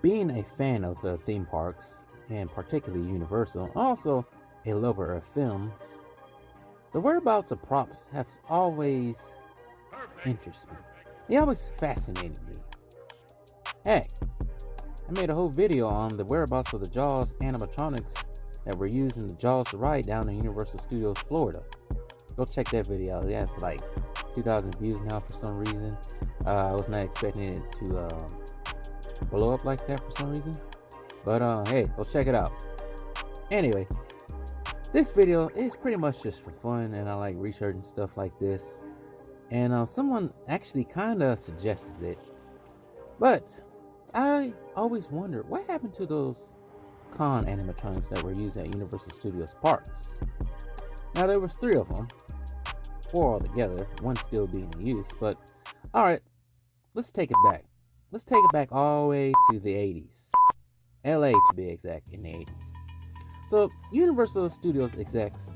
Being a fan of the theme parks, and particularly Universal, also a lover of films, the whereabouts of props have always interested me. They always fascinated me. Heck, I made a whole video on the whereabouts of the Jaws animatronics that were used in the Jaws ride down in Universal Studios, Florida. Go check that video out. It has like 2,000 views now for some reason. I was not expecting it to blow up like that for some reason. But hey, go check it out. Anyway, this video is pretty much just for fun, and I like researching stuff like this. And someone actually kind of suggested it. But I always wondered what happened to those con animatronics that were used at Universal Studios parks. Now there was 3 of them, 4 altogether, one still being in use. But all right, let's take it back. Let's take it back all the way to the 80s. LA to be exact, in the 80s. So Universal Studios execs,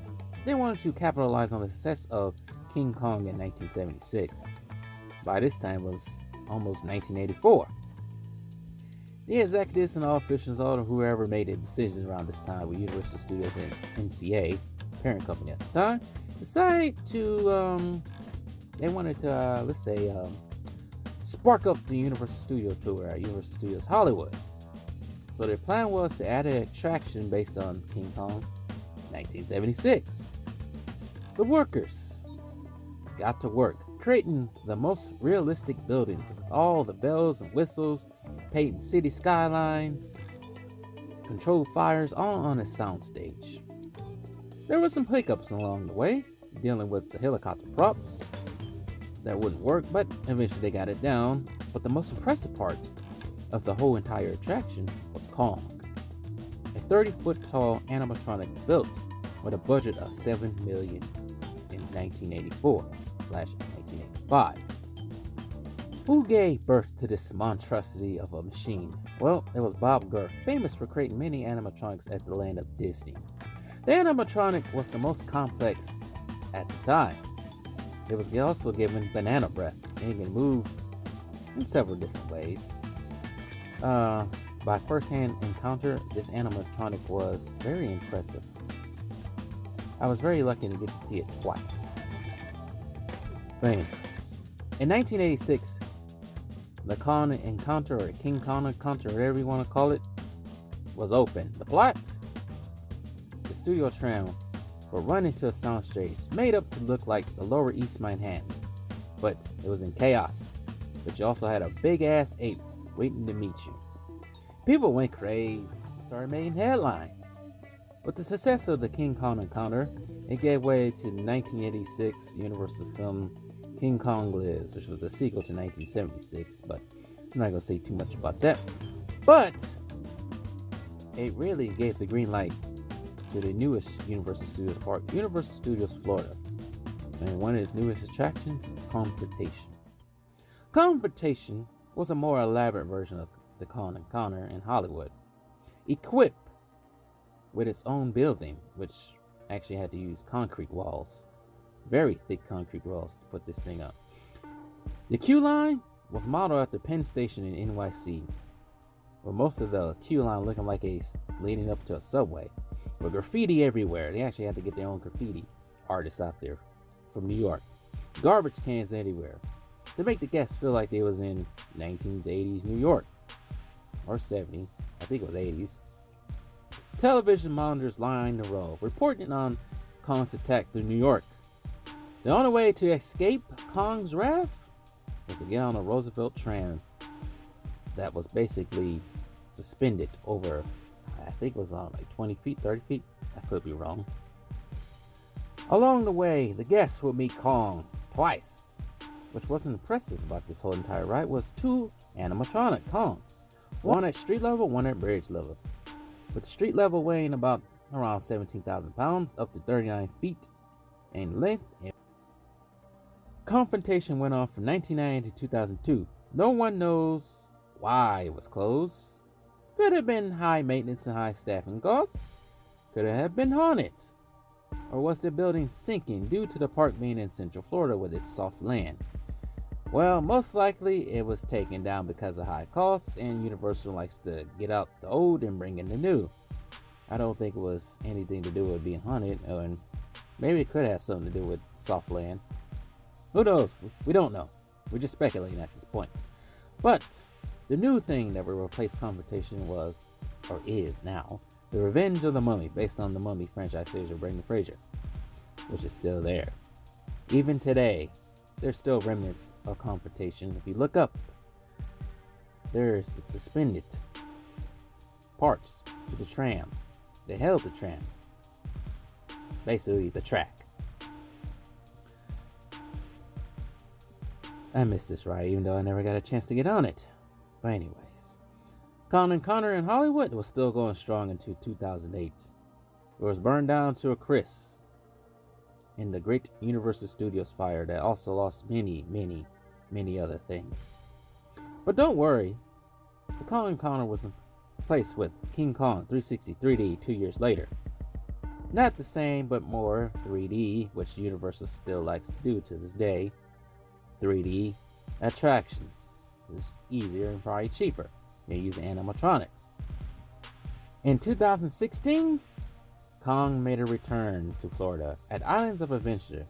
they wanted to capitalize on the success of King Kong in 1976. By this time it was almost 1984. The executives and all officials, all whoever made the decisions around this time with Universal Studios and NCA, parent company at the time, decided to, they wanted to, let's say, spark up the Universal Studio tour at Universal Studios Hollywood. So their plan was to add an attraction based on King Kong 1976. The workers got to work creating the most realistic buildings with all the bells and whistles, painting city skylines, controlled fires, all on a soundstage. There were some hiccups along the way, dealing with the helicopter props that wouldn't work, but eventually they got it down. But the most impressive part of the whole entire attraction was Kong, a 30-foot tall animatronic built with a budget of $7 million in 1984/1985. Who gave birth to this monstrosity of a machine? Well, it was Bob Gurr, famous for creating many animatronics at the land of Disney. The animatronic was the most complex at the time. It was also given banana breath and it can move in several different ways. By first-hand encounter, this animatronic was very impressive. I was very lucky to get to see it twice. But anyways, in 1986, the Kong Encounter, or King Kong Encounter, whatever you want to call it, was open. The plot? The studio tram will run into a soundstage made up to look like the Lower East Manhattan, but it was in chaos. But you also had a big-ass ape waiting to meet you. People went crazy and started making headlines. With the success of the King Kong Encounter, it gave way to the 1986 Universal film King Kong Lives, which was a sequel to 1976, but I'm not going to say too much about that. But it really gave the green light to the newest Universal Studios park, Universal Studios Florida. And one of its newest attractions, Confrontation. Confrontation was a more elaborate version of the Kong Encounter in Hollywood, equipped with its own building, which actually had to use concrete walls, very thick concrete walls to put this thing up. The queue line was modeled after Penn Station in NYC, with most of the queue line looking like a leading up to a subway, with graffiti everywhere. They actually had to get their own graffiti artists out there from New York. Garbage cans everywhere to make the guests feel like they was in 1980s New York, or 70s, I think it was 80s. Television monitors lined the row, reporting on Kong's attack through New York. The only way to escape Kong's wrath was to get on a Roosevelt tram that was basically suspended over, I think it was on like 20 feet, 30 feet, I could be wrong. Along the way, the guests would meet Kong twice. Which wasn't impressive about this whole entire ride was 2 animatronic Kongs. One at street level, one at bridge level. With the street level weighing about around 17,000 pounds, up to 39 feet in length. Confrontation went on from 1990 to 2002. No one knows why it was closed. Could have been high maintenance and high staffing costs. Could have been haunted. Or was the building sinking due to the park being in Central Florida with its soft land? Well, most likely it was taken down because of high costs, and Universal likes to get out the old and bring in the new. I don't think it was anything to do with being haunted, and maybe it could have something to do with soft land. Who knows? We don't know. We're just speculating at this point. But the new thing that will replace Confrontation was, or is now, The Revenge of the Mummy, based on the Mummy franchise series of Brendan Fraser, which is still there. Even today, there's still remnants of Confrontation. If you look up, there's the suspended parts to the tram. They held the tram. Basically, the track. I missed this ride, even though I never got a chance to get on it. But anyways, Con and Connor in Hollywood was still going strong until 2008. It was burned down to a crisp in the great Universal Studios fire that also lost many other things. But don't worry, the Con and Connor was replaced with King Kong 360 3D 2 years later. Not the same, but more 3D, which Universal still likes to do to this day. 3D attractions. It's easier and probably cheaper than using animatronics. In 2016, Kong made a return to Florida at Islands of Adventure,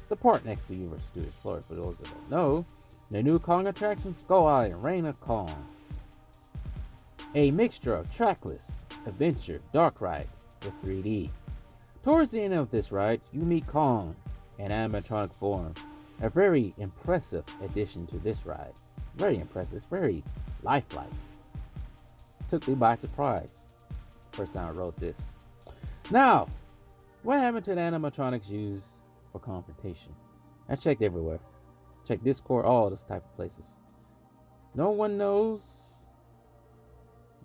the park next to Universal Studios Florida. For those that don't know, the new Kong attraction, Skull Island, Reign of Kong. A mixture of trackless, adventure, dark ride with 3D. Towards the end of this ride, you meet Kong in animatronic form. A very impressive addition to this ride. Very impressive. It's very lifelike. Took me by surprise. First time I wrote this. Now, what happened to the animatronics used for Confrontation? I checked everywhere. Checked Discord, all this type of places. No one knows.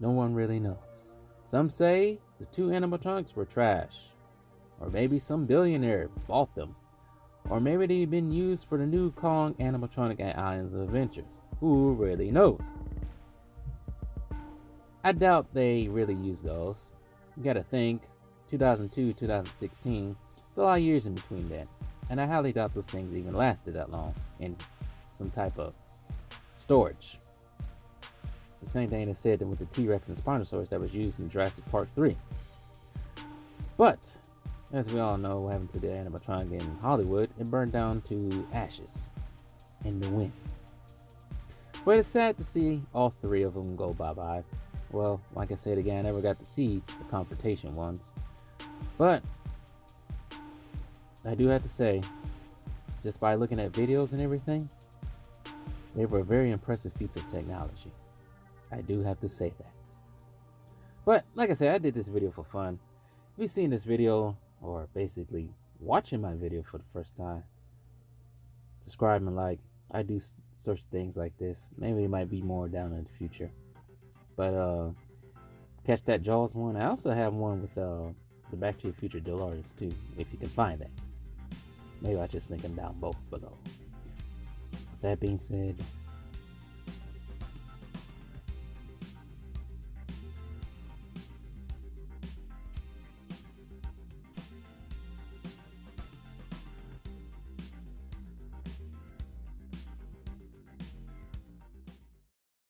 No one really knows. Some say the two animatronics were trash. Or maybe some billionaire bought them. Or maybe they've been used for the new Kong animatronic at Islands of Adventures. Who really knows? I doubt they really use those. You gotta think, 2002, 2016, it's a lot of years in between that. And I highly doubt those things even lasted that long in some type of storage. It's the same thing they said with the T-Rex and Spinosaurus that was used in Jurassic Park 3. But as we all know, what happened to the animatronic in Hollywood, it burned down to ashes in the wind. But it's sad to see all three of them go bye-bye. Well, like I said again, I never got to see the Confrontation ones. But I do have to say, just by looking at videos and everything, they were very impressive feats of technology. I do have to say that. But like I said, I did this video for fun. If you've seen this video, or basically watching my video for the first time, subscribe and like. I do such things like this. Maybe it might be more down in the future. But catch that Jaws one. I also have one with the Back to the Future DeLoreans too, if you can find that. Maybe I just link them down both below. With that being said,